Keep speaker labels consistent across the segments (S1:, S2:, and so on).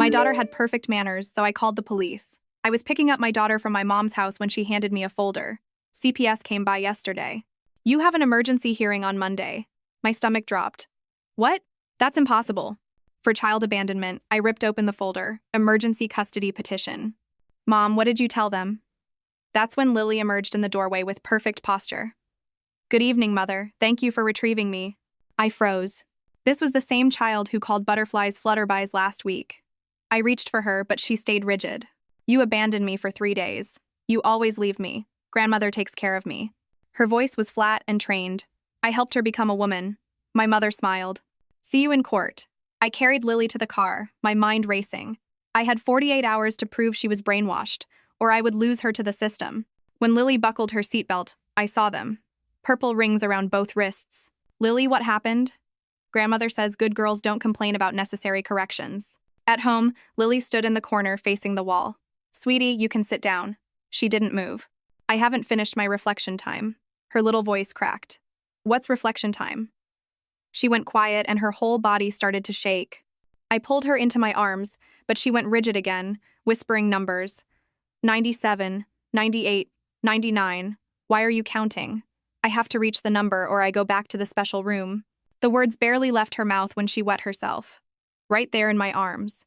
S1: My daughter had perfect manners, so I called the police. I was picking up my daughter from my mom's house when she handed me a folder. CPS came by yesterday. You have an emergency hearing on Monday. My stomach dropped. What? That's impossible. For child abandonment, I ripped open the folder. Emergency custody petition. Mom, what did you tell them? That's when Lily emerged in the doorway with perfect posture. Good evening, Mother. Thank you for retrieving me. I froze. This was the same child who called butterflies flutterbys last week. I reached for her, but she stayed rigid. You abandoned me for 3 days. You always leave me. Grandmother takes care of me. Her voice was flat and trained. I helped her become a woman. My mother smiled. See you in court. I carried Lily to the car, my mind racing. I had 48 hours to prove she was brainwashed, or I would lose her to the system. When Lily buckled her seatbelt, I saw them. Purple rings around both wrists. Lily, what happened? Grandmother says good girls don't complain about necessary corrections. At home, Lily stood in the corner facing the wall. Sweetie, you can sit down. She didn't move. I haven't finished my reflection time. Her little voice cracked. What's reflection time? She went quiet and her whole body started to shake. I pulled her into my arms, but she went rigid again, whispering numbers. 97, 98, 99. Why are you counting? I have to reach the number or I go back to the special room. The words barely left her mouth when she wet herself. Right there in my arms.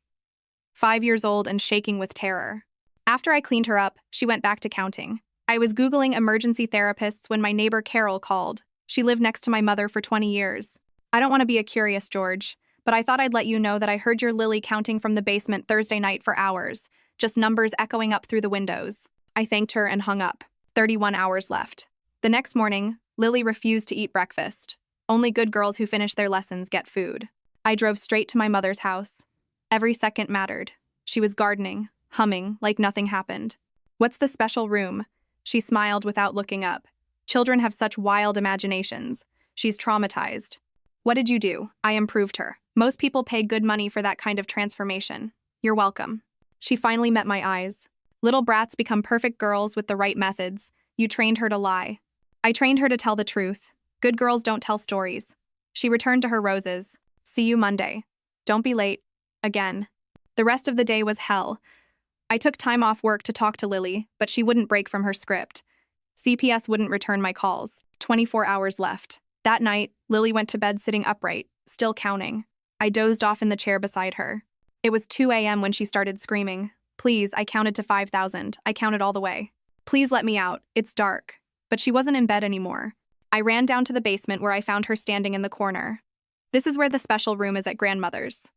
S1: 5 years old and shaking with terror. After I cleaned her up, she went back to counting. I was Googling emergency therapists when my neighbor Carol called. She lived next to my mother for 20 years. I don't want to be a curious George, but I thought I'd let you know that I heard your Lily counting from the basement Thursday night for hours, just numbers echoing up through the windows. I thanked her and hung up. 31 hours left. The next morning, Lily refused to eat breakfast. Only good girls who finish their lessons get food. I drove straight to my mother's house. Every second mattered. She was gardening, humming, like nothing happened. What's the special room? She smiled without looking up. Children have such wild imaginations. She's traumatized. What did you do? I improved her. Most people pay good money for that kind of transformation. You're welcome. She finally met my eyes. Little brats become perfect girls with the right methods. You trained her to lie. I trained her to tell the truth. Good girls don't tell stories. She returned to her roses. See you Monday. Don't be late. Again. The rest of the day was hell. I took time off work to talk to Lily, but she wouldn't break from her script. CPS wouldn't return my calls. 24 hours left. That night, Lily went to bed sitting upright, still counting. I dozed off in the chair beside her. It was 2 a.m. when she started screaming. Please, I counted to 5,000. I counted all the way. Please let me out. It's dark. But she wasn't in bed anymore. I ran down to the basement where I found her standing in the corner. This is where the special room is at grandmother's.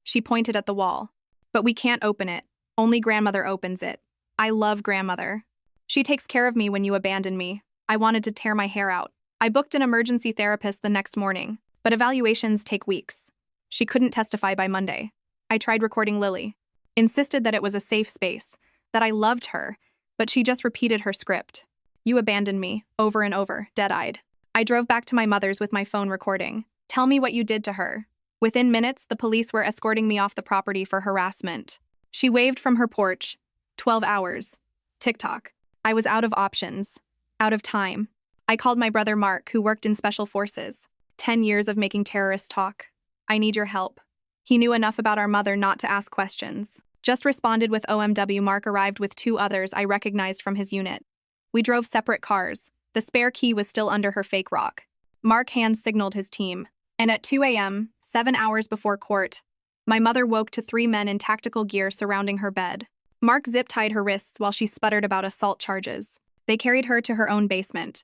S1: She pointed at the wall. But we can't open it. Only grandmother opens it. I love grandmother. She takes care of me when you abandon me. I wanted to tear my hair out. I booked an emergency therapist the next morning, but evaluations take weeks. She couldn't testify by Monday. I tried recording Lily. Insisted that it was a safe space, that I loved her, but she just repeated her script. You abandoned me, over and over, dead-eyed. I drove back to my mother's with my phone recording. Tell me what you did to her. Within minutes, the police were escorting me off the property for harassment. She waved from her porch. 12 hours. Tick-tock. I was out of options. Out of time. I called my brother Mark, who worked in special forces. 10 years of making terrorists talk. I need your help. He knew enough about our mother not to ask questions. Just responded with OMW. Mark arrived with 2 others I recognized from his unit. We drove separate cars. The spare key was still under her fake rock. Mark hand-signaled his team. And at 2 a.m., 7 hours before court, my mother woke to 3 men in tactical gear surrounding her bed. Mark zip-tied her wrists while she sputtered about assault charges. They carried her to her own basement.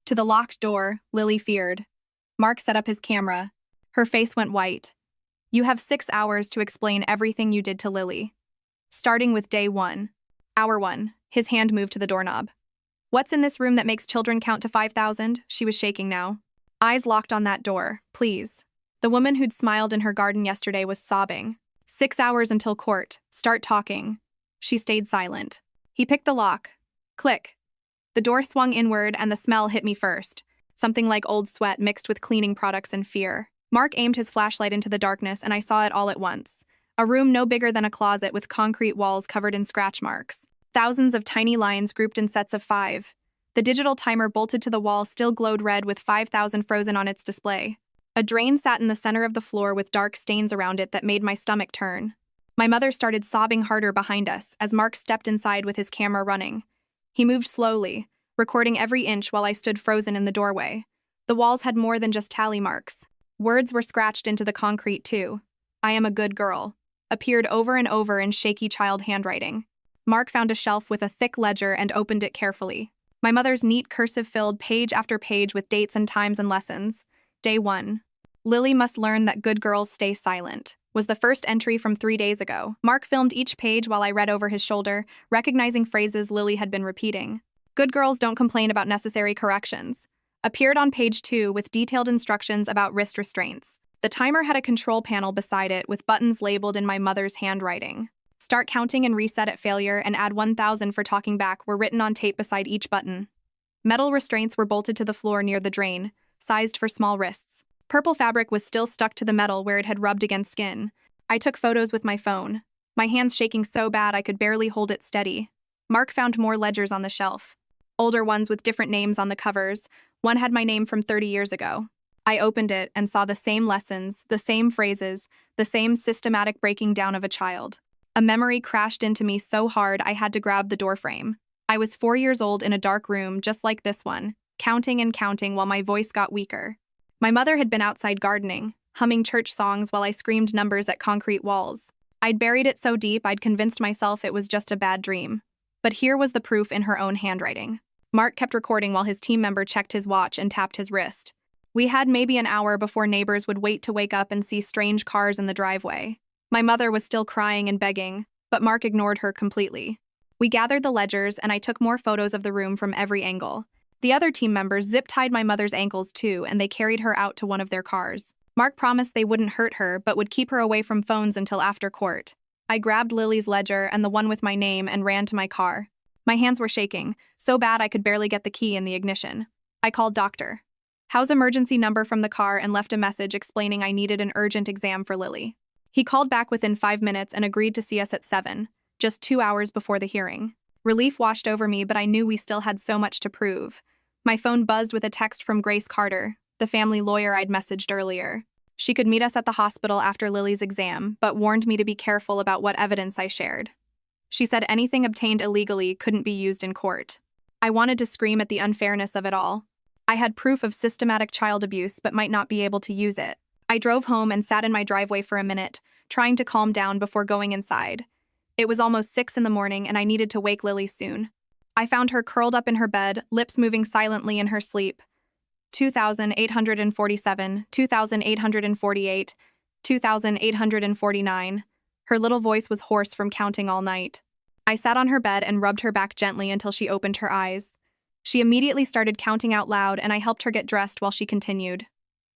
S1: To the locked door, Lily feared. Mark set up his camera. Her face went white. You have 6 hours to explain everything you did to Lily. Starting with day 1. Hour 1. His hand moved to the doorknob. What's in this room that makes children count to 5,000? She was shaking now. Eyes locked on that door. Please. The woman who'd smiled in her garden yesterday was sobbing. 6 hours until court. Start talking. She stayed silent. He picked the lock. Click. The door swung inward and the smell hit me first. Something like old sweat mixed with cleaning products and fear. Mark aimed his flashlight into the darkness and I saw it all at once. A room no bigger than a closet with concrete walls covered in scratch marks. Thousands of tiny lines grouped in sets of 5. The digital timer bolted to the wall still glowed red with 5,000 frozen on its display. A drain sat in the center of the floor with dark stains around it that made my stomach turn. My mother started sobbing harder behind us as Mark stepped inside with his camera running. He moved slowly, recording every inch while I stood frozen in the doorway. The walls had more than just tally marks. Words were scratched into the concrete too. "I am a good girl," appeared over and over in shaky child handwriting. Mark found a shelf with a thick ledger and opened it carefully. My mother's neat cursive filled page after page with dates and times and lessons. Day 1. Lily must learn that good girls stay silent, was the first entry from 3 days ago. Mark filmed each page while I read over his shoulder, recognizing phrases Lily had been repeating. "Good girls don't complain about necessary corrections," appeared on page 2 with detailed instructions about wrist restraints. The timer had a control panel beside it with buttons labeled in my mother's handwriting. "Start counting and reset at failure and add 1,000 for talking back" were written on tape beside each button. Metal restraints were bolted to the floor near the drain, sized for small wrists. Purple fabric was still stuck to the metal where it had rubbed against skin. I took photos with my phone, my hands shaking so bad I could barely hold it steady. Mark found more ledgers on the shelf. Older ones with different names on the covers. One had my name from 30 years ago. I opened it and saw the same lessons, the same phrases, the same systematic breaking down of a child. A memory crashed into me so hard I had to grab the doorframe. I was 4 years old in a dark room just like this one, counting and counting while my voice got weaker. My mother had been outside gardening, humming church songs while I screamed numbers at concrete walls. I'd buried it so deep I'd convinced myself it was just a bad dream. But here was the proof in her own handwriting. Mark kept recording while his team member checked his watch and tapped his wrist. We had maybe an hour before neighbors would wait to wake up and see strange cars in the driveway. My mother was still crying and begging, but Mark ignored her completely. We gathered the ledgers and I took more photos of the room from every angle. The other team members zip-tied my mother's ankles too, and they carried her out to one of their cars. Mark promised they wouldn't hurt her, but would keep her away from phones until after court. I grabbed Lily's ledger and the one with my name and ran to my car. My hands were shaking, so bad I could barely get the key in the ignition. I called Dr. Howe's emergency number from the car and left a message explaining I needed an urgent exam for Lily. He called back within 5 minutes and agreed to see us at 7, just 2 hours before the hearing. Relief washed over me, but I knew we still had so much to prove. My phone buzzed with a text from Grace Carter, the family lawyer I'd messaged earlier. She could meet us at the hospital after Lily's exam, but warned me to be careful about what evidence I shared. She said anything obtained illegally couldn't be used in court. I wanted to scream at the unfairness of it all. I had proof of systematic child abuse, but might not be able to use it. I drove home and sat in my driveway for a minute, trying to calm down before going inside. It was almost 6 in the morning and I needed to wake Lily soon. I found her curled up in her bed, lips moving silently in her sleep. 2,847, 2,848, 2,849. Her little voice was hoarse from counting all night. I sat on her bed and rubbed her back gently until she opened her eyes. She immediately started counting out loud and I helped her get dressed while she continued.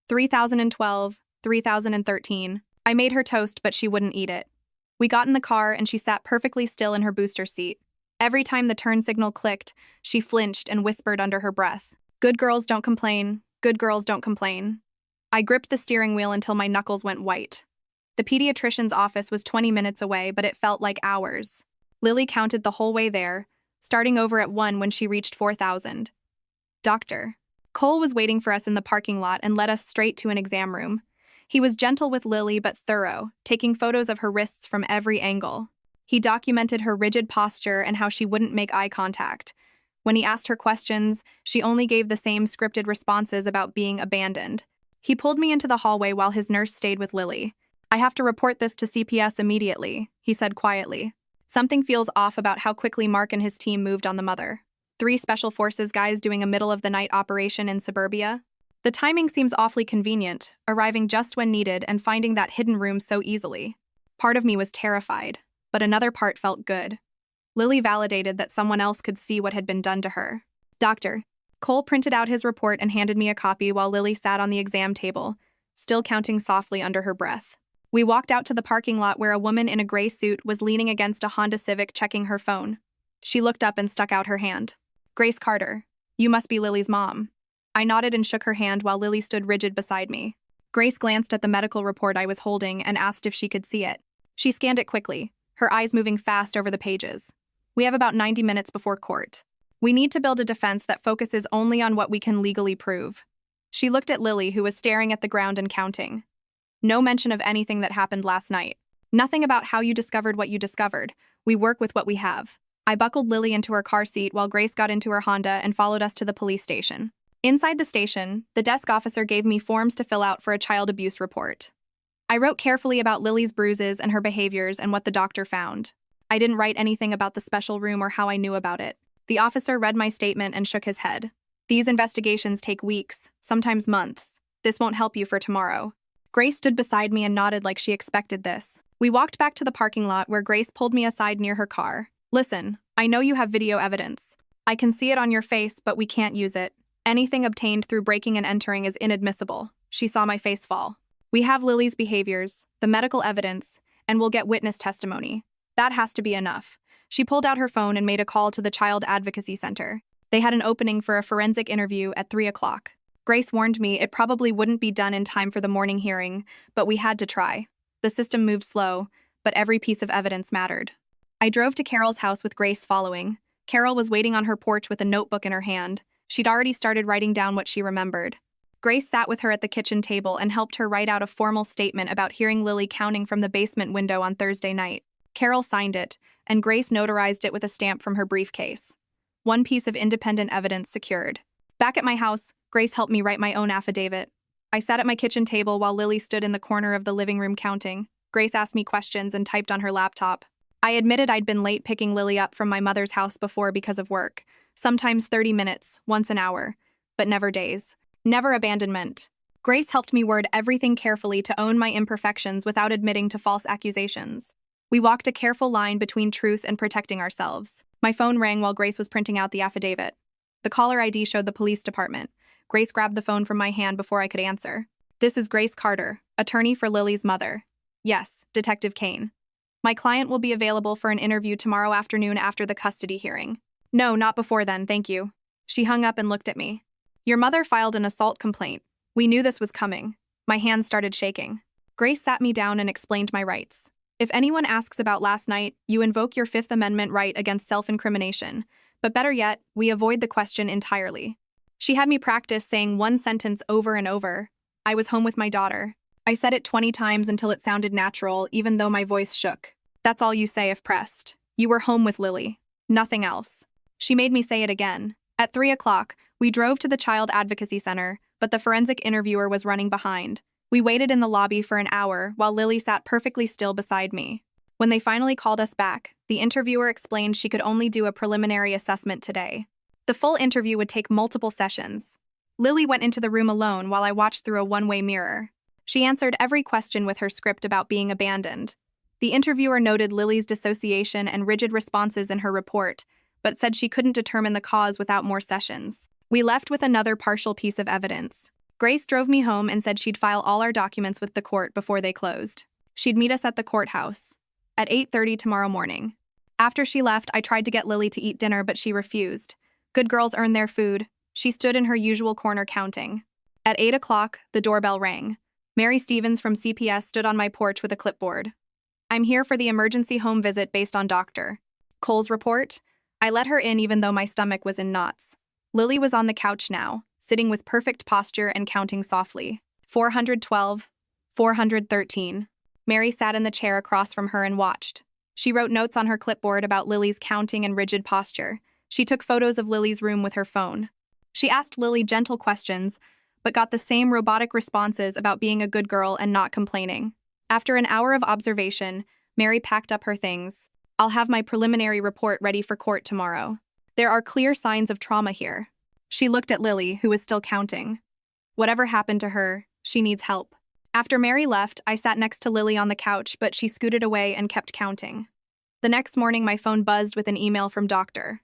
S1: 3,012, 3,013. I made her toast, but she wouldn't eat it. We got in the car and she sat perfectly still in her booster seat. Every time the turn signal clicked, she flinched and whispered under her breath, "Good girls don't complain, good girls don't complain." I gripped the steering wheel until my knuckles went white. The pediatrician's office was 20 minutes away, but it felt like hours. Lily counted the whole way there, starting over at 1 when she reached 4,000. Dr. Cole was waiting for us in the parking lot and led us straight to an exam room. He was gentle with Lily but thorough, taking photos of her wrists from every angle. He documented her rigid posture and how she wouldn't make eye contact. When he asked her questions, she only gave the same scripted responses about being abandoned. He pulled me into the hallway while his nurse stayed with Lily. "I have to report this to CPS immediately," he said quietly. Something feels off about how quickly Mark and his team moved on the mother. 3 special forces guys doing a middle-of-the-night operation in suburbia? The timing seems awfully convenient, arriving just when needed and finding that hidden room so easily. Part of me was terrified, but another part felt good. Lily validated that someone else could see what had been done to her. Dr. Cole printed out his report and handed me a copy while Lily sat on the exam table, still counting softly under her breath. We walked out to the parking lot where a woman in a gray suit was leaning against a Honda Civic checking her phone. She looked up and stuck out her hand. "Grace Carter, you must be Lily's mom." I nodded and shook her hand while Lily stood rigid beside me. Grace glanced at the medical report I was holding and asked if she could see it. She scanned it quickly, her eyes moving fast over the pages. "We have about 90 minutes before court. We need to build a defense that focuses only on what we can legally prove." She looked at Lily, who was staring at the ground and counting. No mention of anything that happened last night. Nothing about how you discovered what you discovered. We work with what we have. I buckled Lily into her car seat while Grace got into her Honda and followed us to the police station. Inside the station, the desk officer gave me forms to fill out for a child abuse report. I wrote carefully about Lily's bruises and her behaviors and what the doctor found. I didn't write anything about the special room or how I knew about it. The officer read my statement and shook his head. These investigations take weeks, sometimes months. This won't help you for tomorrow. Grace stood beside me and nodded like she expected this. We walked back to the parking lot where Grace pulled me aside near her car. Listen, I know you have video evidence. I can see it on your face, but we can't use it. Anything obtained through breaking and entering is inadmissible. She saw my face fall. We have Lily's behaviors, the medical evidence, and we'll get witness testimony. That has to be enough. She pulled out her phone and made a call to the Child Advocacy Center. They had an opening for a forensic interview at 3 o'clock. Grace warned me it probably wouldn't be done in time for the morning hearing, but we had to try. The system moved slow, but every piece of evidence mattered. I drove to Carol's house with Grace following. Carol was waiting on her porch with a notebook in her hand. She'd already started writing down what she remembered. Grace sat with her at the kitchen table and helped her write out a formal statement about hearing Lily counting from the basement window on Thursday night. Carol signed it, and Grace notarized it with a stamp from her briefcase. One piece of independent evidence secured. Back at my house, Grace helped me write my own affidavit. I sat at my kitchen table while Lily stood in the corner of the living room counting. Grace asked me questions and typed on her laptop. I admitted I'd been late picking Lily up from my mother's house before because of work. Sometimes 30 minutes, once an hour, but never days. Never abandonment. Grace helped me word everything carefully to own my imperfections without admitting to false accusations. We walked a careful line between truth and protecting ourselves. My phone rang while Grace was printing out the affidavit. The caller ID showed the police department. Grace grabbed the phone from my hand before I could answer. This is Grace Carter, attorney for Lily's mother. Yes, Detective Kane. My client will be available for an interview tomorrow afternoon after the custody hearing. No, not before then, thank you. She hung up and looked at me. Your mother filed an assault complaint. We knew this was coming. My hands started shaking. Grace sat me down and explained my rights. If anyone asks about last night, you invoke your Fifth Amendment right against self-incrimination. But better yet, we avoid the question entirely. She had me practice saying one sentence over and over. I was home with my daughter. I said it 20 times until it sounded natural, even though my voice shook. That's all you say if pressed. You were home with Lily. Nothing else. She made me say it again. At 3 o'clock, we drove to the Child Advocacy Center, but the forensic interviewer was running behind. We waited in the lobby for an hour while Lily sat perfectly still beside me. When they finally called us back, the interviewer explained she could only do a preliminary assessment today. The full interview would take multiple sessions. Lily went into the room alone while I watched through a one-way mirror. She answered every question with her script about being abandoned. The interviewer noted Lily's dissociation and rigid responses in her report, but said she couldn't determine the cause without more sessions. We left with another partial piece of evidence. Grace drove me home and said she'd file all our documents with the court before they closed. She'd meet us at the courthouse at 8:30 tomorrow morning. After she left, I tried to get Lily to eat dinner, but she refused. Good girls earn their food. She stood in her usual corner counting. At 8 o'clock, the doorbell rang. Mary Stevens from CPS stood on my porch with a clipboard. I'm here for the emergency home visit based on Dr. Cole's report. I let her in even though my stomach was in knots. Lily was on the couch now, sitting with perfect posture and counting softly. 412, 413. Mary sat in the chair across from her and watched. She wrote notes on her clipboard about Lily's counting and rigid posture. She took photos of Lily's room with her phone. She asked Lily gentle questions, but got the same robotic responses about being a good girl and not complaining. After an hour of observation, Mary packed up her things. I'll have my preliminary report ready for court tomorrow. There are clear signs of trauma here. She looked at Lily, who was still counting. Whatever happened to her, she needs help. After Mary left, I sat next to Lily on the couch, but she scooted away and kept counting. The next morning, my phone buzzed with an email from Dr.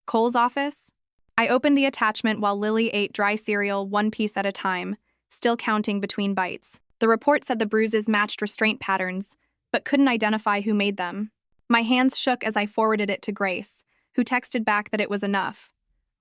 S1: Cole's office. I opened the attachment while Lily ate dry cereal one piece at a time, still counting between bites. The report said the bruises matched restraint patterns, but couldn't identify who made them. My hands shook as I forwarded it to Grace, who texted back that it was enough.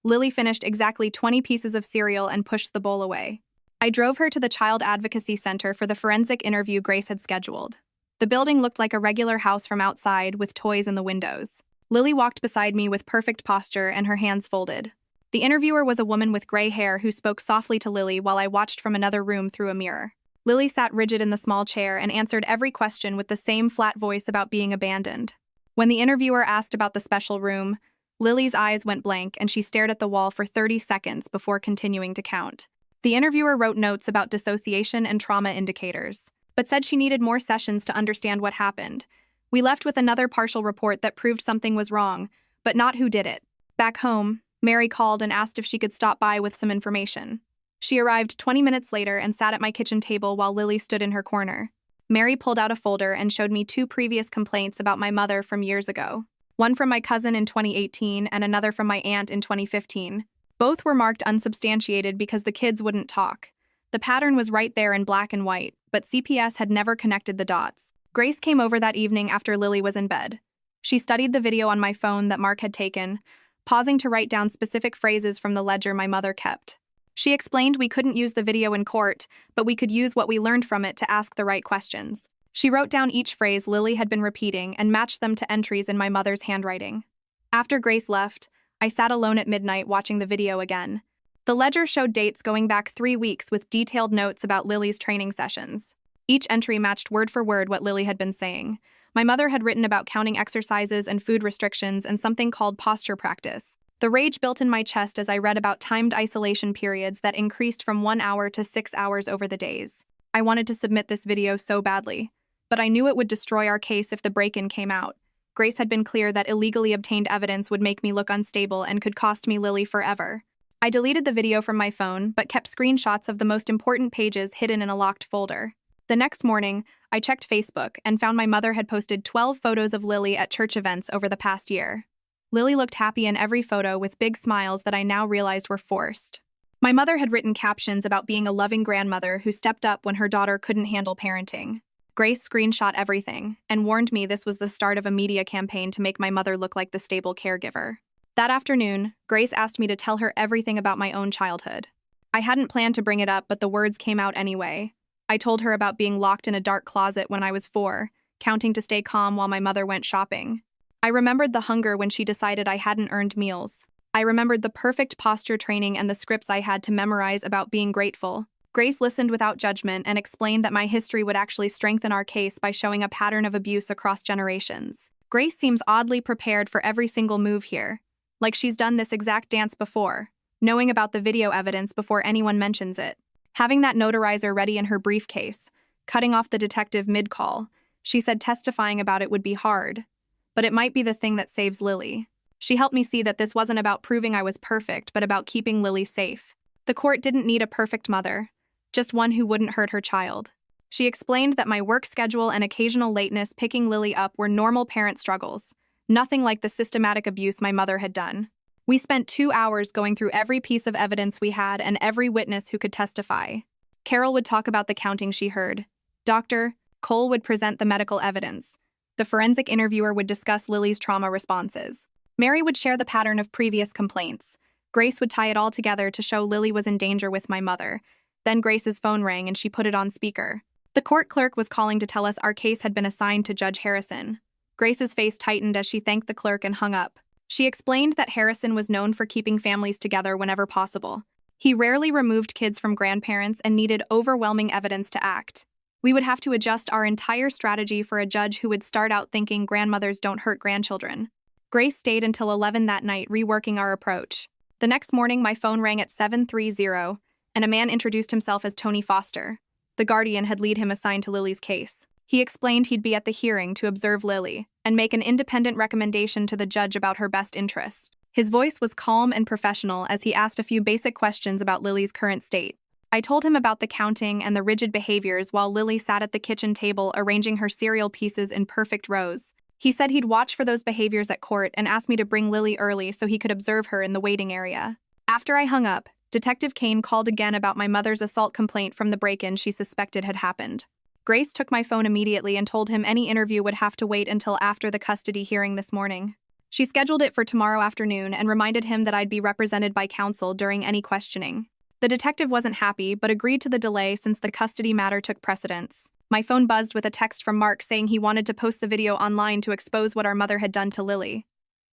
S1: Lily finished exactly 20 pieces of cereal and pushed the bowl away. I drove her to the Child Advocacy Center for the forensic interview Grace had scheduled. The building looked like a regular house from outside with toys in the windows. Lily walked beside me with perfect posture and her hands folded. The interviewer was a woman with gray hair who spoke softly to Lily while I watched from another room through a mirror. Lily sat rigid in the small chair and answered every question with the same flat voice about being abandoned. When the interviewer asked about the special room, Lily's eyes went blank and she stared at the wall for 30 seconds before continuing to count. The interviewer wrote notes about dissociation and trauma indicators, but said she needed more sessions to understand what happened. We left with another partial report that proved something was wrong, but not who did it. Back home, Mary called and asked if she could stop by with some information. She arrived 20 minutes later and sat at my kitchen table while Lily stood in her corner. Mary pulled out a folder and showed me 2 previous complaints about my mother from years ago. One from my cousin in 2018 and another from my aunt in 2015. Both were marked unsubstantiated because the kids wouldn't talk. The pattern was right there in black and white, but CPS had never connected the dots. Grace came over that evening after Lily was in bed. She studied the video on my phone that Mark had taken, pausing to write down specific phrases from the ledger my mother kept. She explained we couldn't use the video in court, but we could use what we learned from it to ask the right questions. She wrote down each phrase Lily had been repeating and matched them to entries in my mother's handwriting. After Grace left, I sat alone at midnight watching the video again. The ledger showed dates going back 3 weeks with detailed notes about Lily's training sessions. Each entry matched word for word what Lily had been saying. My mother had written about counting exercises and food restrictions and something called posture practice. The rage built in my chest as I read about timed isolation periods that increased from 1 hour to 6 hours over the days. I wanted to submit this video so badly, but I knew it would destroy our case if the break-in came out. Grace had been clear that illegally obtained evidence would make me look unstable and could cost me Lily forever. I deleted the video from my phone, but kept screenshots of the most important pages hidden in a locked folder. The next morning, I checked Facebook and found my mother had posted 12 photos of Lily at church events over the past year. Lily looked happy in every photo with big smiles that I now realized were forced. My mother had written captions about being a loving grandmother who stepped up when her daughter couldn't handle parenting. Grace screenshot everything and warned me this was the start of a media campaign to make my mother look like the stable caregiver. That afternoon, Grace asked me to tell her everything about my own childhood. I hadn't planned to bring it up, but the words came out anyway. I told her about being locked in a dark closet when I was 4, counting to stay calm while my mother went shopping. I remembered the hunger when she decided I hadn't earned meals. I remembered the perfect posture training and the scripts I had to memorize about being grateful. Grace listened without judgment and explained that my history would actually strengthen our case by showing a pattern of abuse across generations. Grace seems oddly prepared for every single move here, like she's done this exact dance before, knowing about the video evidence before anyone mentions it. Having that notarizer ready in her briefcase, cutting off the detective mid-call, she said testifying about it would be hard, but it might be the thing that saves Lily. She helped me see that this wasn't about proving I was perfect, but about keeping Lily safe. The court didn't need a perfect mother, just one who wouldn't hurt her child. She explained that my work schedule and occasional lateness picking Lily up were normal parent struggles, nothing like the systematic abuse my mother had done. We spent 2 hours going through every piece of evidence we had and every witness who could testify. Carol would talk about the counting she heard. Dr. Cole would present the medical evidence. The forensic interviewer would discuss Lily's trauma responses. Mary would share the pattern of previous complaints. Grace would tie it all together to show Lily was in danger with my mother. Then Grace's phone rang and she put it on speaker. The court clerk was calling to tell us our case had been assigned to Judge Harrison. Grace's face tightened as she thanked the clerk and hung up. She explained that Harrison was known for keeping families together whenever possible. He rarely removed kids from grandparents and needed overwhelming evidence to act. We would have to adjust our entire strategy for a judge who would start out thinking grandmothers don't hurt grandchildren. Grace stayed until 11 that night reworking our approach. The next morning, my phone rang at 7:30, and a man introduced himself as Tony Foster. The guardian had lead him assigned to Lily's case. He explained he'd be at the hearing to observe Lily and make an independent recommendation to the judge about her best interest. His voice was calm and professional as he asked a few basic questions about Lily's current state. I told him about the counting and the rigid behaviors while Lily sat at the kitchen table arranging her cereal pieces in perfect rows. He said he'd watch for those behaviors at court and asked me to bring Lily early so he could observe her in the waiting area. After I hung up, Detective Kane called again about my mother's assault complaint from the break-in she suspected had happened. Grace took my phone immediately and told him any interview would have to wait until after the custody hearing this morning. She scheduled it for tomorrow afternoon and reminded him that I'd be represented by counsel during any questioning. The detective wasn't happy, but agreed to the delay since the custody matter took precedence. My phone buzzed with a text from Mark saying he wanted to post the video online to expose what our mother had done to Lily.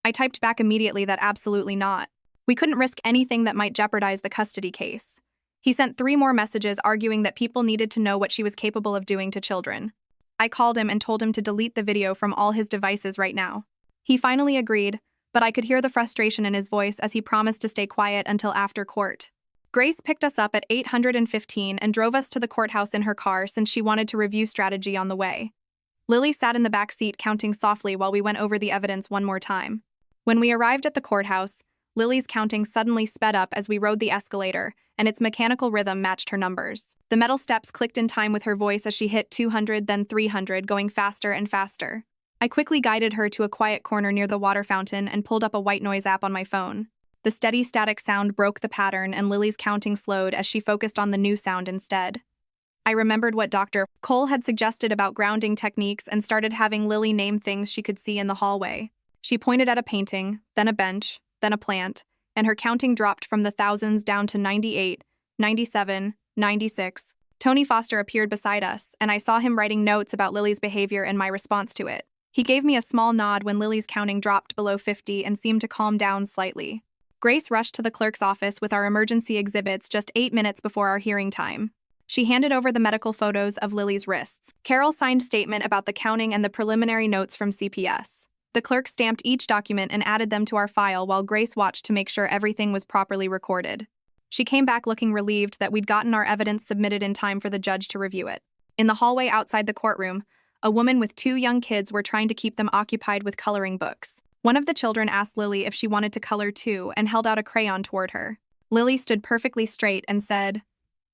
S1: I typed back immediately that absolutely not. We couldn't risk anything that might jeopardize the custody case. He sent 3 more messages arguing that people needed to know what she was capable of doing to children. I called him and told him to delete the video from all his devices right now. He finally agreed, but I could hear the frustration in his voice as he promised to stay quiet until after court. Grace picked us up at 8:15 and drove us to the courthouse in her car since she wanted to review strategy on the way. Lily sat in the back seat counting softly while we went over the evidence one more time. When we arrived at the courthouse, Lily's counting suddenly sped up as we rode the escalator, and its mechanical rhythm matched her numbers. The metal steps clicked in time with her voice as she hit 200, then 300, going faster and faster. I quickly guided her to a quiet corner near the water fountain and pulled up a white noise app on my phone. The steady static sound broke the pattern, and Lily's counting slowed as she focused on the new sound instead. I remembered what Dr. Cole had suggested about grounding techniques and started having Lily name things she could see in the hallway. She pointed at a painting, then a bench, then a plant, and her counting dropped from the thousands down to 98, 97, 96. Tony Foster appeared beside us, and I saw him writing notes about Lily's behavior and my response to it. He gave me a small nod when Lily's counting dropped below 50 and seemed to calm down slightly. Grace rushed to the clerk's office with our emergency exhibits just 8 minutes before our hearing time. She handed over the medical photos of Lily's wrists. Carol signed a statement about the counting and the preliminary notes from CPS. The clerk stamped each document and added them to our file while Grace watched to make sure everything was properly recorded. She came back looking relieved that we'd gotten our evidence submitted in time for the judge to review it. In the hallway outside the courtroom, a woman with 2 young kids were trying to keep them occupied with coloring books. One of the children asked Lily if she wanted to color too and held out a crayon toward her. Lily stood perfectly straight and said,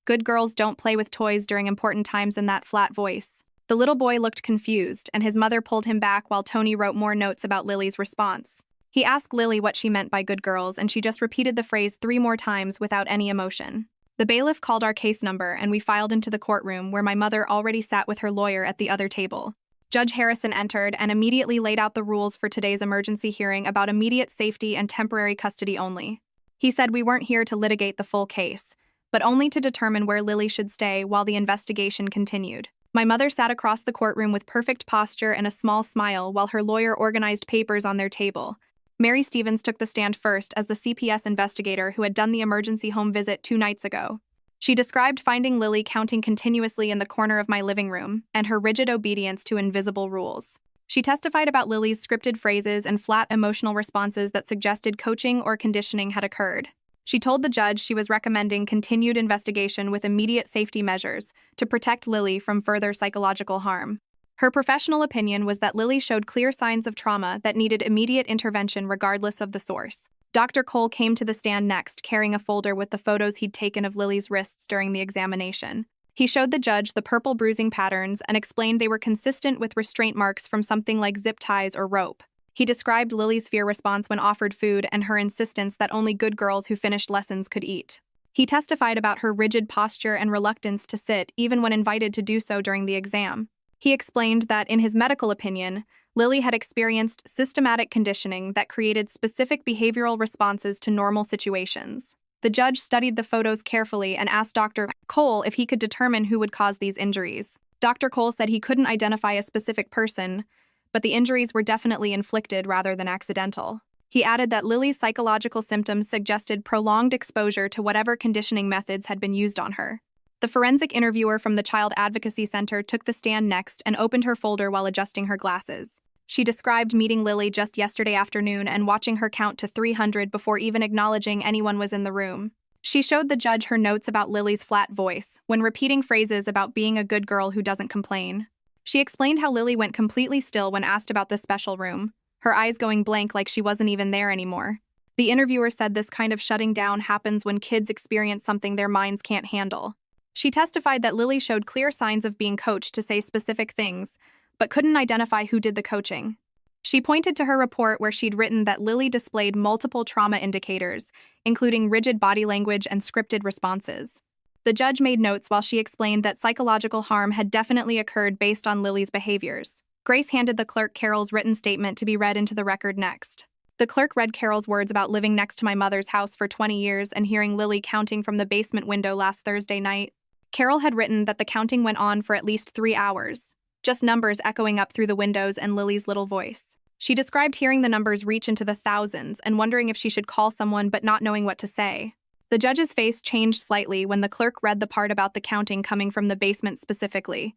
S1: "Good girls don't play with toys during important times," in that flat voice. The little boy looked confused, and his mother pulled him back while Tony wrote more notes about Lily's response. He asked Lily what she meant by good girls, and she just repeated the phrase 3 more times without any emotion. The bailiff called our case number, and we filed into the courtroom where my mother already sat with her lawyer at the other table. Judge Harrison entered and immediately laid out the rules for today's emergency hearing about immediate safety and temporary custody only. He said we weren't here to litigate the full case, but only to determine where Lily should stay while the investigation continued. My mother sat across the courtroom with perfect posture and a small smile while her lawyer organized papers on their table. Mary Stevens took the stand first as the CPS investigator who had done the emergency home visit 2 nights ago. She described finding Lily counting continuously in the corner of my living room and her rigid obedience to invisible rules. She testified about Lily's scripted phrases and flat emotional responses that suggested coaching or conditioning had occurred. She told the judge she was recommending continued investigation with immediate safety measures to protect Lily from further psychological harm. Her professional opinion was that Lily showed clear signs of trauma that needed immediate intervention regardless of the source. Dr. Cole came to the stand next, carrying a folder with the photos he'd taken of Lily's wrists during the examination. He showed the judge the purple bruising patterns and explained they were consistent with restraint marks from something like zip ties or rope. He described Lily's fear response when offered food and her insistence that only good girls who finished lessons could eat. He testified about her rigid posture and reluctance to sit, even when invited to do so during the exam. He explained that, in his medical opinion, Lily had experienced systematic conditioning that created specific behavioral responses to normal situations. The judge studied the photos carefully and asked Dr. Cole if he could determine who would cause these injuries. Dr. Cole said he couldn't identify a specific person, but the injuries were definitely inflicted rather than accidental. He added that Lily's psychological symptoms suggested prolonged exposure to whatever conditioning methods had been used on her. The forensic interviewer from the Child Advocacy Center took the stand next and opened her folder while adjusting her glasses. She described meeting Lily just yesterday afternoon and watching her count to 300 before even acknowledging anyone was in the room. She showed the judge her notes about Lily's flat voice when repeating phrases about being a good girl who doesn't complain. She explained how Lily went completely still when asked about the special room, her eyes going blank like she wasn't even there anymore. The interviewer said this kind of shutting down happens when kids experience something their minds can't handle. She testified that Lily showed clear signs of being coached to say specific things, but couldn't identify who did the coaching. She pointed to her report where she'd written that Lily displayed multiple trauma indicators, including rigid body language and scripted responses. The judge made notes while she explained that psychological harm had definitely occurred based on Lily's behaviors. Grace handed the clerk Carol's written statement to be read into the record next. The clerk read Carol's words about living next to my mother's house for 20 years and hearing Lily counting from the basement window last Thursday night. Carol had written that the counting went on for at least 3 hours, just numbers echoing up through the windows and Lily's little voice. She described hearing the numbers reach into the thousands and wondering if she should call someone but not knowing what to say. The judge's face changed slightly when the clerk read the part about the counting coming from the basement specifically.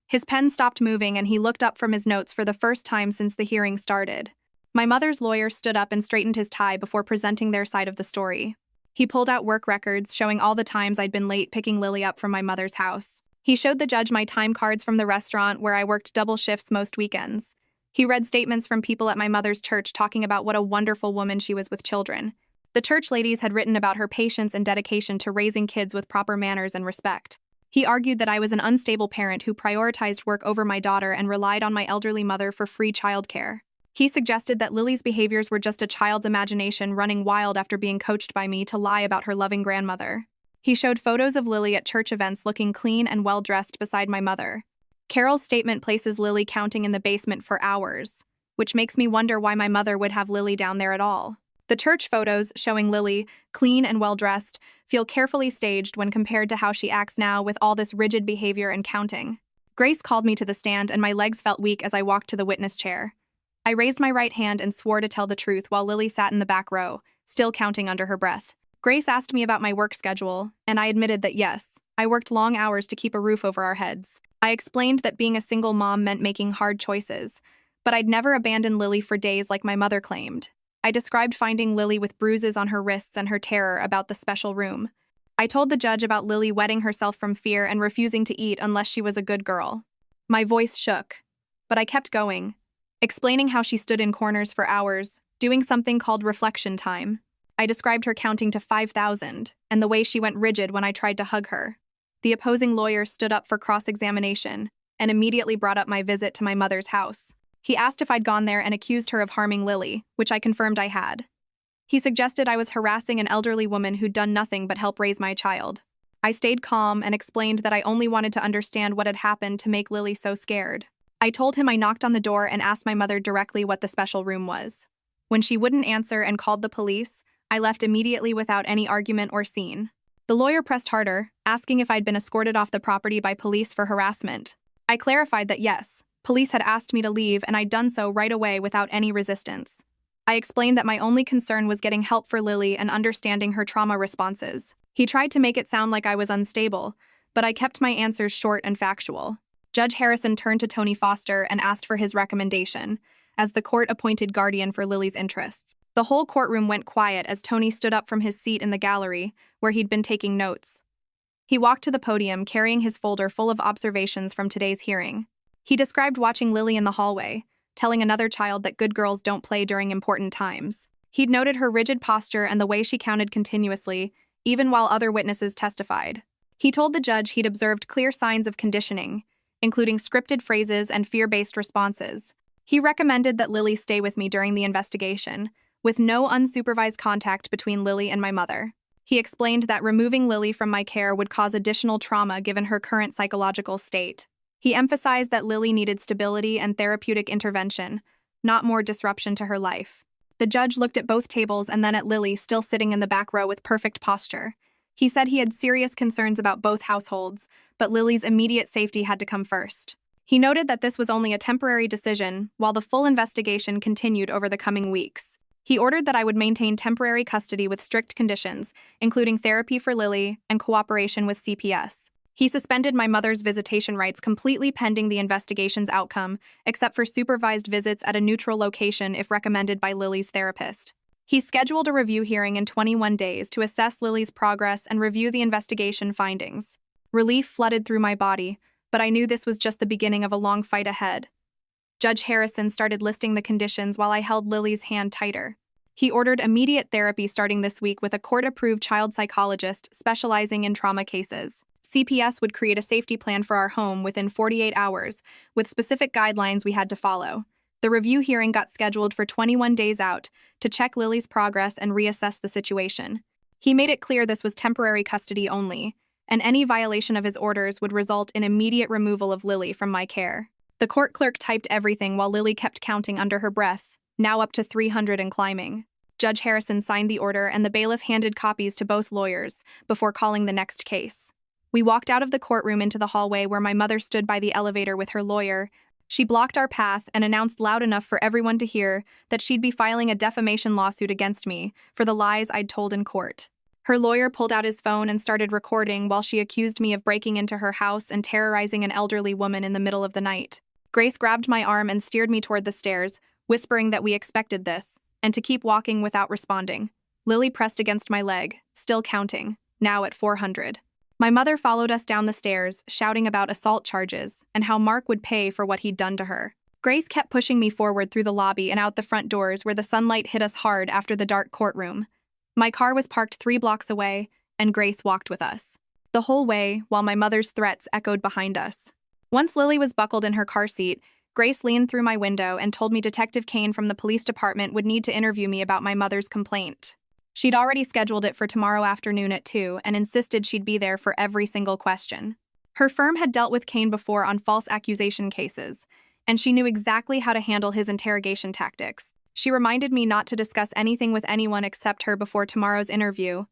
S1: His pen stopped moving and he looked up from his notes for the first time since the hearing started. My mother's lawyer stood up and straightened his tie before presenting their side of the story. He pulled out work records showing all the times I'd been late picking Lily up from my mother's house. He showed the judge my time cards from the restaurant where I worked double shifts most weekends. He read statements from people at my mother's church talking about what a wonderful woman she was with children. The church ladies had written about her patience and dedication to raising kids with proper manners and respect. He argued that I was an unstable parent who prioritized work over my daughter and relied on my elderly mother for free childcare. He suggested that Lily's behaviors were just a child's imagination running wild after being coached by me to lie about her loving grandmother. He showed photos of Lily at church events looking clean and well-dressed beside my mother. Carol's statement places Lily counting in the basement for hours, which makes me wonder why my mother would have Lily down there at all. The church photos showing Lily, clean and well-dressed, feel carefully staged when compared to how she acts now with all this rigid behavior and counting. Grace called me to the stand and my legs felt weak as I walked to the witness chair. I raised my right hand and swore to tell the truth while Lily sat in the back row, still counting under her breath. Grace asked me about my work schedule, and I admitted that yes, I worked long hours to keep a roof over our heads. I explained that being a single mom meant making hard choices, but I'd never abandoned Lily for days like my mother claimed. I described finding Lily with bruises on her wrists and her terror about the special room. I told the judge about Lily wetting herself from fear and refusing to eat unless she was a good girl. My voice shook, but I kept going, explaining how she stood in corners for hours, doing something called reflection time. I described her counting to 5,000 and the way she went rigid when I tried to hug her. The opposing lawyer stood up for cross-examination and immediately brought up my visit to my mother's house. He asked if I'd gone there and accused her of harming Lily, which I confirmed I had. He suggested I was harassing an elderly woman who'd done nothing but help raise my child. I stayed calm and explained that I only wanted to understand what had happened to make Lily so scared. I told him I knocked on the door and asked my mother directly what the special room was. When she wouldn't answer and called the police, I left immediately without any argument or scene. The lawyer pressed harder, asking if I'd been escorted off the property by police for harassment. I clarified that yes, police had asked me to leave and I'd done so right away without any resistance. I explained that my only concern was getting help for Lily and understanding her trauma responses. He tried to make it sound like I was unstable, but I kept my answers short and factual. Judge Harrison turned to Tony Foster and asked for his recommendation, as the court-appointed guardian for Lily's interests. The whole courtroom went quiet as Tony stood up from his seat in the gallery, where he'd been taking notes. He walked to the podium carrying his folder full of observations from today's hearing. He described watching Lily in the hallway, telling another child that good girls don't play during important times. He'd noted her rigid posture and the way she counted continuously, even while other witnesses testified. He told the judge he'd observed clear signs of conditioning, including scripted phrases and fear-based responses. He recommended that Lily stay with me during the investigation, with no unsupervised contact between Lily and my mother. He explained that removing Lily from my care would cause additional trauma given her current psychological state. He emphasized that Lily needed stability and therapeutic intervention, not more disruption to her life. The judge looked at both tables and then at Lily, still sitting in the back row with perfect posture. He said he had serious concerns about both households, but Lily's immediate safety had to come first. He noted that this was only a temporary decision, while the full investigation continued over the coming weeks. He ordered that I would maintain temporary custody with strict conditions, including therapy for Lily and cooperation with CPS. He suspended my mother's visitation rights completely pending the investigation's outcome, except for supervised visits at a neutral location if recommended by Lily's therapist. He scheduled a review hearing in 21 days to assess Lily's progress and review the investigation findings. Relief flooded through my body, but I knew this was just the beginning of a long fight ahead. Judge Harrison started listing the conditions while I held Lily's hand tighter. He ordered immediate therapy starting this week with a court-approved child psychologist specializing in trauma cases. CPS would create a safety plan for our home within 48 hours, with specific guidelines we had to follow. The review hearing got scheduled for 21 days out to check Lily's progress and reassess the situation. He made it clear this was temporary custody only, and any violation of his orders would result in immediate removal of Lily from my care. The court clerk typed everything while Lily kept counting under her breath, now up to 300 and climbing. Judge Harrison signed the order and the bailiff handed copies to both lawyers before calling the next case. We walked out of the courtroom into the hallway where my mother stood by the elevator with her lawyer. She blocked our path and announced loud enough for everyone to hear that she'd be filing a defamation lawsuit against me for the lies I'd told in court. Her lawyer pulled out his phone and started recording while she accused me of breaking into her house and terrorizing an elderly woman in the middle of the night. Grace grabbed my arm and steered me toward the stairs, whispering that we expected this, and to keep walking without responding. Lily pressed against my leg, still counting, now at 400. My mother followed us down the stairs, shouting about assault charges and how Mark would pay for what he'd done to her. Grace kept pushing me forward through the lobby and out the front doors where the sunlight hit us hard after the dark courtroom. My car was parked 3 blocks away, and Grace walked with us. The whole way, while my mother's threats echoed behind us. Once Lily was buckled in her car seat, Grace leaned through my window and told me Detective Kane from the police department would need to interview me about my mother's complaint. She'd already scheduled it for tomorrow afternoon at 2 and insisted she'd be there for every single question. Her firm had dealt with Kane before on false accusation cases, and she knew exactly how to handle his interrogation tactics. She reminded me not to discuss anything with anyone except her before tomorrow's interview,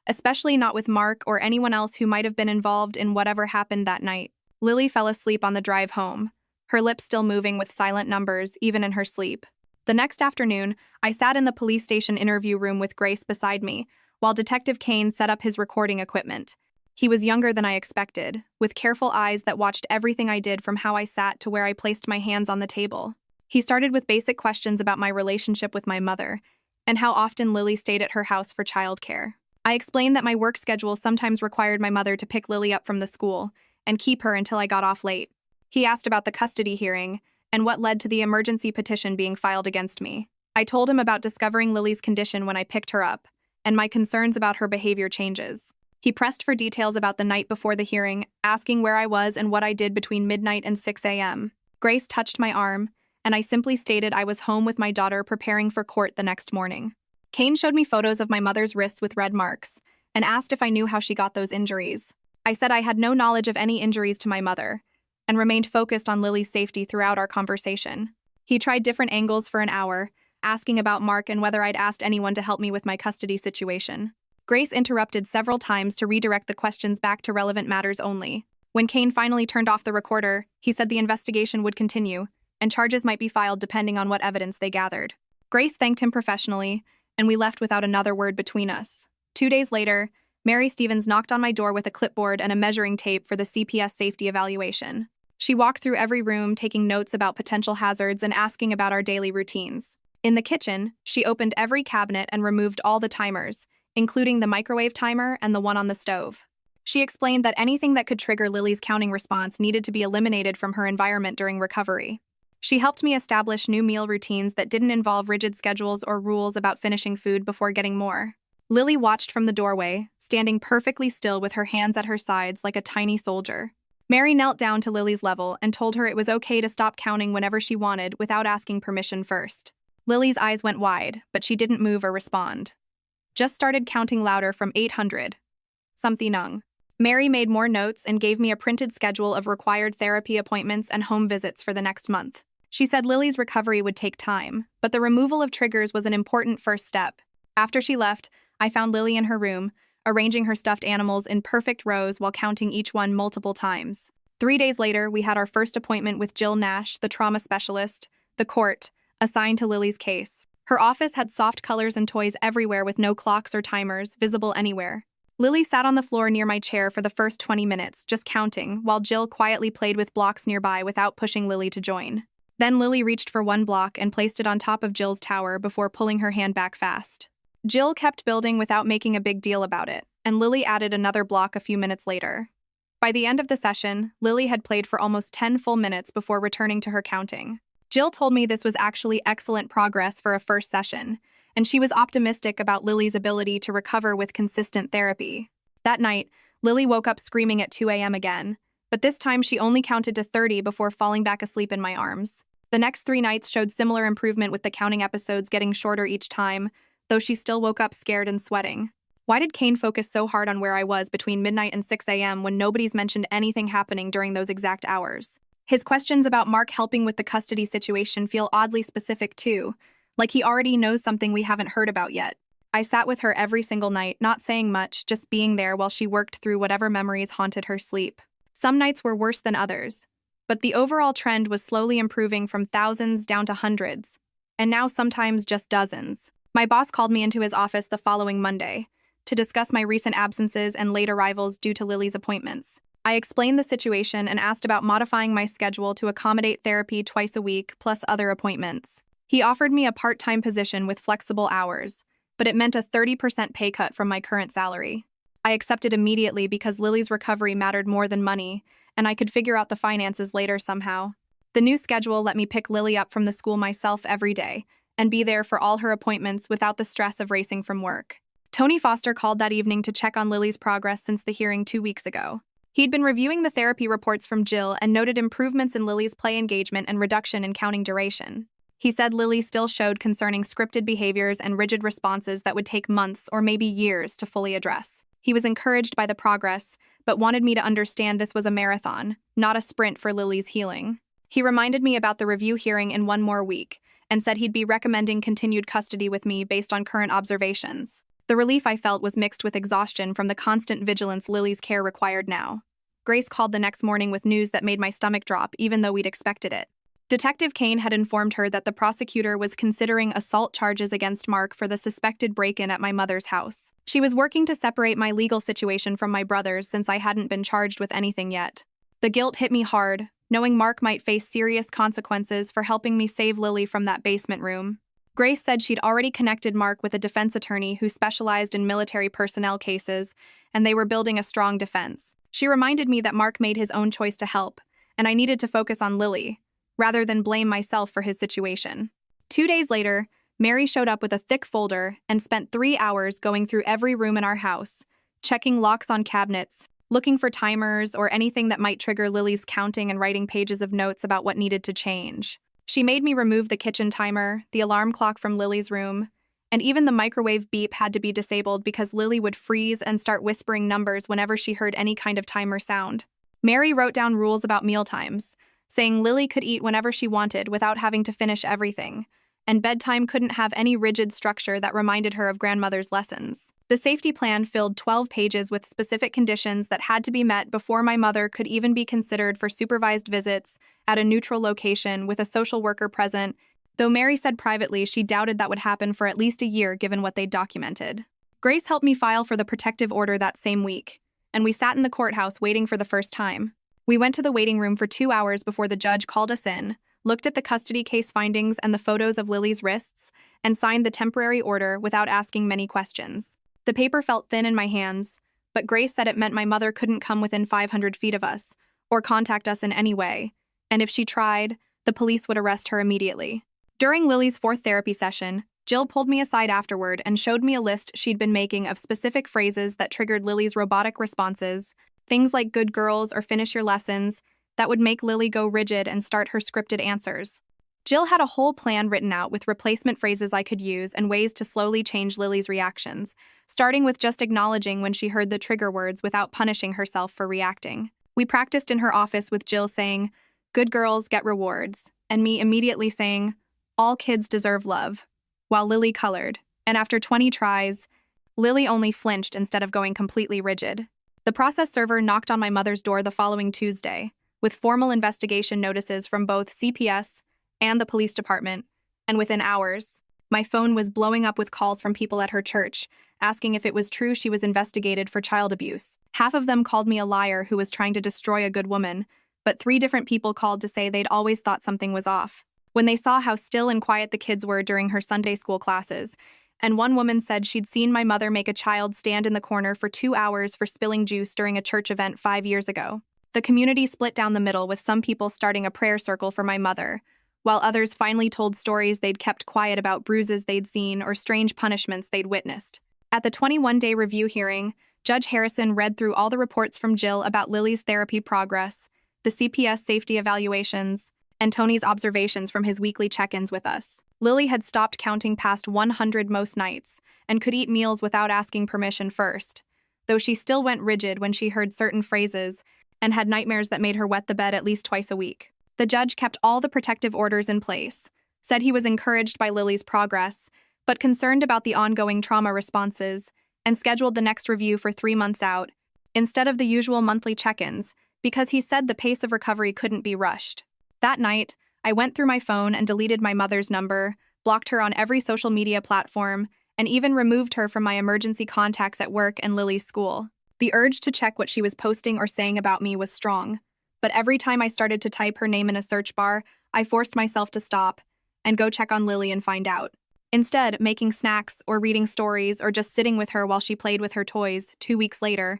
S1: especially not with Mark or anyone else who might have been involved in whatever happened that night. Lily fell asleep on the drive home, her lips still moving with silent numbers even in her sleep. The next afternoon, I sat in the police station interview room with Grace beside me, while Detective Kane set up his recording equipment. He was younger than I expected, with careful eyes that watched everything I did from how I sat to where I placed my hands on the table. He started with basic questions about my relationship with my mother, and how often Lily stayed at her house for childcare. I explained that my work schedule sometimes required my mother to pick Lily up from the school and keep her until I got off late. He asked about the custody hearing and what led to the emergency petition being filed against me. I told him about discovering Lily's condition when I picked her up, and my concerns about her behavior changes. He pressed for details about the night before the hearing, asking where I was and what I did between midnight and 6 a.m. Grace touched my arm, and I simply stated I was home with my daughter preparing for court the next morning. Kane showed me photos of my mother's wrists with red marks, and asked if I knew how she got those injuries. I said I had no knowledge of any injuries to my mother, and remained focused on Lily's safety throughout our conversation. He tried different angles for an hour, asking about Mark and whether I'd asked anyone to help me with my custody situation. Grace interrupted several times to redirect the questions back to relevant matters only. When Kane finally turned off the recorder, he said the investigation would continue, and charges might be filed depending on what evidence they gathered. Grace thanked him professionally, and we left without another word between us. 2 days later, Mary Stevens knocked on my door with a clipboard and a measuring tape for the CPS safety evaluation. She walked through every room, taking notes about potential hazards and asking about our daily routines. In the kitchen, she opened every cabinet and removed all the timers, including the microwave timer and the one on the stove. She explained that anything that could trigger Lily's counting response needed to be eliminated from her environment during recovery. She helped me establish new meal routines that didn't involve rigid schedules or rules about finishing food before getting more. Lily watched from the doorway, standing perfectly still with her hands at her sides like a tiny soldier. Mary knelt down to Lily's level and told her it was okay to stop counting whenever she wanted without asking permission first. Lily's eyes went wide, but she didn't move or respond. Just started counting louder from 800. Something. Mary made more notes and gave me a printed schedule of required therapy appointments and home visits for the next month. She said Lily's recovery would take time, but the removal of triggers was an important first step. After she left, I found Lily in her room, arranging her stuffed animals in perfect rows while counting each one multiple times. 3 days later, we had our first appointment with Jill Nash, the trauma specialist, the court, assigned to Lily's case. Her office had soft colors and toys everywhere with no clocks or timers visible anywhere. Lily sat on the floor near my chair for the first 20 minutes, just counting, while Jill quietly played with blocks nearby without pushing Lily to join. Then Lily reached for one block and placed it on top of Jill's tower before pulling her hand back fast. Jill kept building without making a big deal about it, and Lily added another block a few minutes later. By the end of the session, Lily had played for almost 10 full minutes before returning to her counting. Jill told me this was actually excellent progress for a first session, and she was optimistic about Lily's ability to recover with consistent therapy. That night, Lily woke up screaming at 2 a.m. again, but this time she only counted to 30 before falling back asleep in my arms. The next 3 nights showed similar improvement with the counting episodes getting shorter each time, though she still woke up scared and sweating. Why did Kane focus so hard on where I was between midnight and 6 a.m. when nobody's mentioned anything happening during those exact hours? His questions about Mark helping with the custody situation feel oddly specific too, like he already knows something we haven't heard about yet. I sat with her every single night, not saying much, just being there while she worked through whatever memories haunted her sleep. Some nights were worse than others, but the overall trend was slowly improving from thousands down to hundreds, and now sometimes just dozens. My boss called me into his office the following Monday, to discuss my recent absences and late arrivals due to Lily's appointments. I explained the situation and asked about modifying my schedule to accommodate therapy twice a week plus other appointments. He offered me a part-time position with flexible hours, but it meant a 30% pay cut from my current salary. I accepted immediately because Lily's recovery mattered more than money, and I could figure out the finances later somehow. The new schedule let me pick Lily up from the school myself every day and be there for all her appointments without the stress of racing from work. Tony Foster called that evening to check on Lily's progress since the hearing 2 weeks ago. He'd been reviewing the therapy reports from Jill and noted improvements in Lily's play engagement and reduction in counting duration. He said Lily still showed concerning scripted behaviors and rigid responses that would take months or maybe years to fully address. He was encouraged by the progress, but wanted me to understand this was a marathon, not a sprint for Lily's healing. He reminded me about the review hearing in 1 more week and said he'd be recommending continued custody with me based on current observations. The relief I felt was mixed with exhaustion from the constant vigilance Lily's care required now. Grace called the next morning with news that made my stomach drop, even though we'd expected it. Detective Kane had informed her that the prosecutor was considering assault charges against Mark for the suspected break-in at my mother's house. She was working to separate my legal situation from my brother's since I hadn't been charged with anything yet. The guilt hit me hard, knowing Mark might face serious consequences for helping me save Lily from that basement room. Grace said she'd already connected Mark with a defense attorney who specialized in military personnel cases, and they were building a strong defense. She reminded me that Mark made his own choice to help, and I needed to focus on Lily, rather than blame myself for his situation. 2 days later, Mary showed up with a thick folder and spent 3 hours going through every room in our house, checking locks on cabinets, looking for timers or anything that might trigger Lily's counting and writing pages of notes about what needed to change. She made me remove the kitchen timer, the alarm clock from Lily's room, and even the microwave beep had to be disabled because Lily would freeze and start whispering numbers whenever she heard any kind of timer sound. Mary wrote down rules about mealtimes, saying Lily could eat whenever she wanted without having to finish everything, and bedtime couldn't have any rigid structure that reminded her of grandmother's lessons. The safety plan filled 12 pages with specific conditions that had to be met before my mother could even be considered for supervised visits at a neutral location with a social worker present, though Mary said privately she doubted that would happen for at least a year given what they'd documented. Grace helped me file for the protective order that same week, and we sat in the courthouse waiting for the first time. We went to the waiting room for 2 hours before the judge called us in, looked at the custody case findings and the photos of Lily's wrists, and signed the temporary order without asking many questions. The paper felt thin in my hands, but Grace said it meant my mother couldn't come within 500 feet of us, or contact us in any way, and if she tried, the police would arrest her immediately. During Lily's 4th therapy session, Jill pulled me aside afterward and showed me a list she'd been making of specific phrases that triggered Lily's robotic responses, things like good girls or finish your lessons, that would make Lily go rigid and start her scripted answers. Jill had a whole plan written out with replacement phrases I could use and ways to slowly change Lily's reactions, starting with just acknowledging when she heard the trigger words without punishing herself for reacting. We practiced in her office with Jill saying, "Good girls get rewards," and me immediately saying, "All kids deserve love," while Lily colored, and after 20 tries, Lily only flinched instead of going completely rigid. The process server knocked on my mother's door the following Tuesday, with formal investigation notices from both CPS and the police department, and within hours, my phone was blowing up with calls from people at her church, asking if it was true she was investigated for child abuse. Half of them called me a liar who was trying to destroy a good woman, but 3 different people called to say they'd always thought something was off. When they saw how still and quiet the kids were during her Sunday school classes, and one woman said she'd seen my mother make a child stand in the corner for 2 hours for spilling juice during a church event 5 years ago. The community split down the middle with some people starting a prayer circle for my mother, while others finally told stories they'd kept quiet about bruises they'd seen or strange punishments they'd witnessed. At the 21-day review hearing, Judge Harrison read through all the reports from Jill about Lily's therapy progress, the CPS safety evaluations, and Tony's observations from his weekly check-ins with us. Lily had stopped counting past 100 most nights and could eat meals without asking permission first, though she still went rigid when she heard certain phrases and had nightmares that made her wet the bed at least twice a week. The judge kept all the protective orders in place, said he was encouraged by Lily's progress, but concerned about the ongoing trauma responses, and scheduled the next review for 3 months out, instead of the usual monthly check-ins, because he said the pace of recovery couldn't be rushed. That night, I went through my phone and deleted my mother's number, blocked her on every social media platform, and even removed her from my emergency contacts at work and Lily's school. The urge to check what she was posting or saying about me was strong, but every time I started to type her name in a search bar, I forced myself to stop and go check on Lily and find out. Instead, making snacks or reading stories or just sitting with her while she played with her toys, 2 weeks later,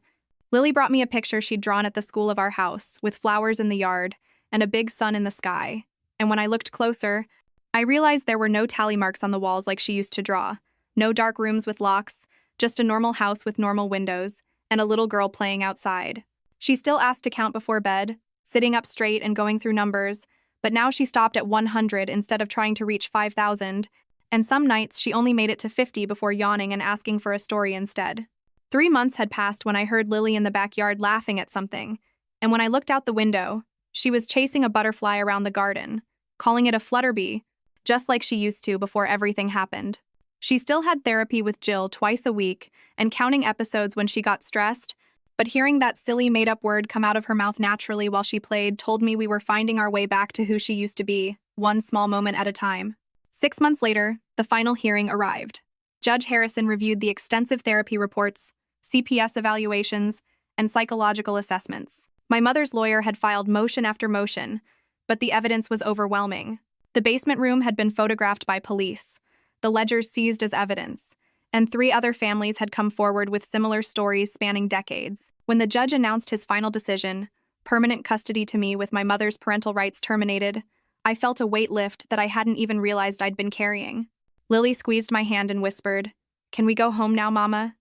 S1: Lily brought me a picture she'd drawn at the school of our house, with flowers in the yard and a big sun in the sky. And when I looked closer, I realized there were no tally marks on the walls like she used to draw. No dark rooms with locks, just a normal house with normal windows, and a little girl playing outside. She still asked to count before bed, sitting up straight and going through numbers, but now she stopped at 100 instead of trying to reach 5,000, and some nights she only made it to 50 before yawning and asking for a story instead. 3 months had passed when I heard Lily in the backyard laughing at something, and when I looked out the window, she was chasing a butterfly around the garden, calling it a flutterbee, just like she used to before everything happened. She still had therapy with Jill twice a week and counting episodes when she got stressed, but hearing that silly made-up word come out of her mouth naturally while she played told me we were finding our way back to who she used to be, one small moment at a time. 6 months later, the final hearing arrived. Judge Harrison reviewed the extensive therapy reports, CPS evaluations, and psychological assessments. My mother's lawyer had filed motion after motion, but the evidence was overwhelming. The basement room had been photographed by police, the ledgers seized as evidence, and 3 other families had come forward with similar stories spanning decades. When the judge announced his final decision, permanent custody to me with my mother's parental rights terminated, I felt a weight lift that I hadn't even realized I'd been carrying. Lily squeezed my hand and whispered, "Can we go home now, Mama?"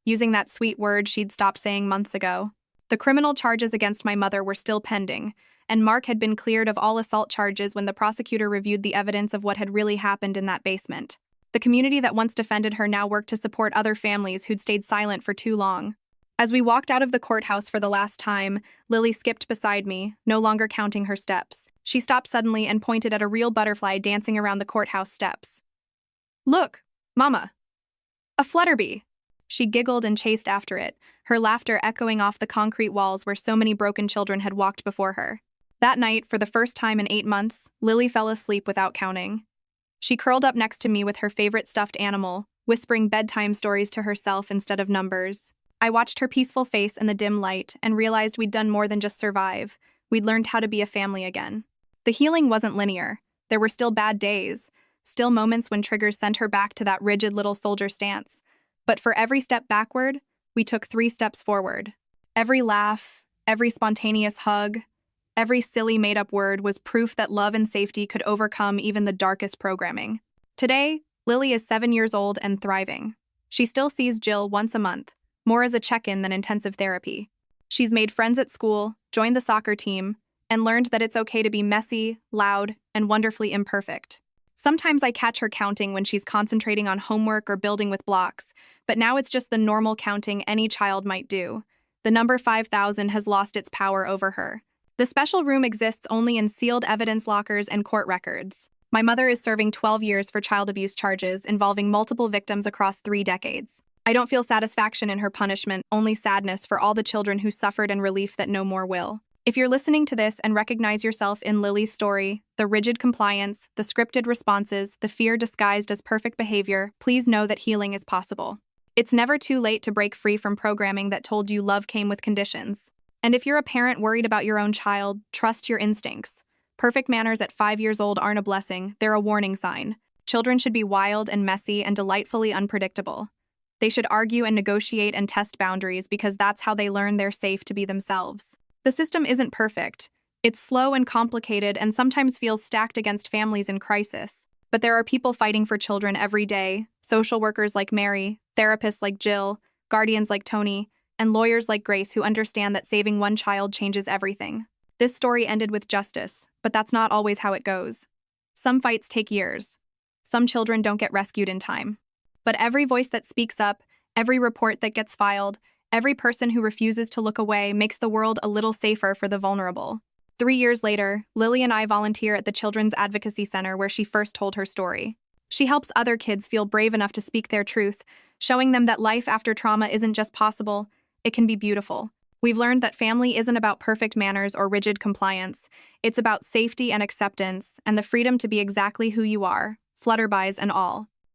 S1: Using that sweet word she'd stopped saying months ago. The criminal charges against my mother were still pending, and Mark had been cleared of all assault charges when the prosecutor reviewed the evidence of what had really happened in that basement. The community that once defended her now worked to support other families who'd stayed silent for too long. As we walked out of the courthouse for the last time, Lily skipped beside me, no longer counting her steps. She stopped suddenly and pointed at a real butterfly dancing around the courthouse steps. "Look, Mama! A flutterbee!" She giggled and chased after it, her laughter echoing off the concrete walls where so many broken children had walked before her. That night, for the first time in 8 months, Lily fell asleep without counting. She curled up next to me with her favorite stuffed animal, whispering bedtime stories to herself instead of numbers. I watched her peaceful face in the dim light and realized we'd done more than just survive. We'd learned how to be a family again. The healing wasn't linear. There were still bad days, still moments when triggers sent her back to that rigid little soldier stance. But for every step backward, we took 3 steps forward. Every laugh, every spontaneous hug, every silly made-up word was proof that love and safety could overcome even the darkest programming. Today, Lily is 7 years old and thriving. She still sees Jill once a month, more as a check-in than intensive therapy. She's made friends at school, joined the soccer team, and learned that it's okay to be messy, loud, and wonderfully imperfect. Sometimes I catch her counting when she's concentrating on homework or building with blocks, but now it's just the normal counting any child might do. The number 5,000 has lost its power over her. The special room exists only in sealed evidence lockers and court records. My mother is serving 12 years for child abuse charges involving multiple victims across 3 decades. I don't feel satisfaction in her punishment, only sadness for all the children who suffered and relief that no more will. If you're listening to this and recognize yourself in Lily's story, the rigid compliance, the scripted responses, the fear disguised as perfect behavior, please know that healing is possible. It's never too late to break free from programming that told you love came with conditions. And if you're a parent worried about your own child, trust your instincts. Perfect manners at 5 years old aren't a blessing, they're a warning sign. Children should be wild and messy and delightfully unpredictable. They should argue and negotiate and test boundaries because that's how they learn they're safe to be themselves. The system isn't perfect. It's slow and complicated and sometimes feels stacked against families in crisis. But there are people fighting for children every day, social workers like Mary, therapists like Jill, guardians like Tony, and lawyers like Grace who understand that saving one child changes everything. This story ended with justice, but that's not always how it goes. Some fights take years. Some children don't get rescued in time. But every voice that speaks up, every report that gets filed, every person who refuses to look away makes the world a little safer for the vulnerable. 3 years later, Lily and I volunteer at the Children's Advocacy Center where she first told her story. She helps other kids feel brave enough to speak their truth, showing them that life after trauma isn't just possible, it can be beautiful. We've learned that family isn't about perfect manners or rigid compliance. It's about safety and acceptance and the freedom to be exactly who you are, flutterbies and all.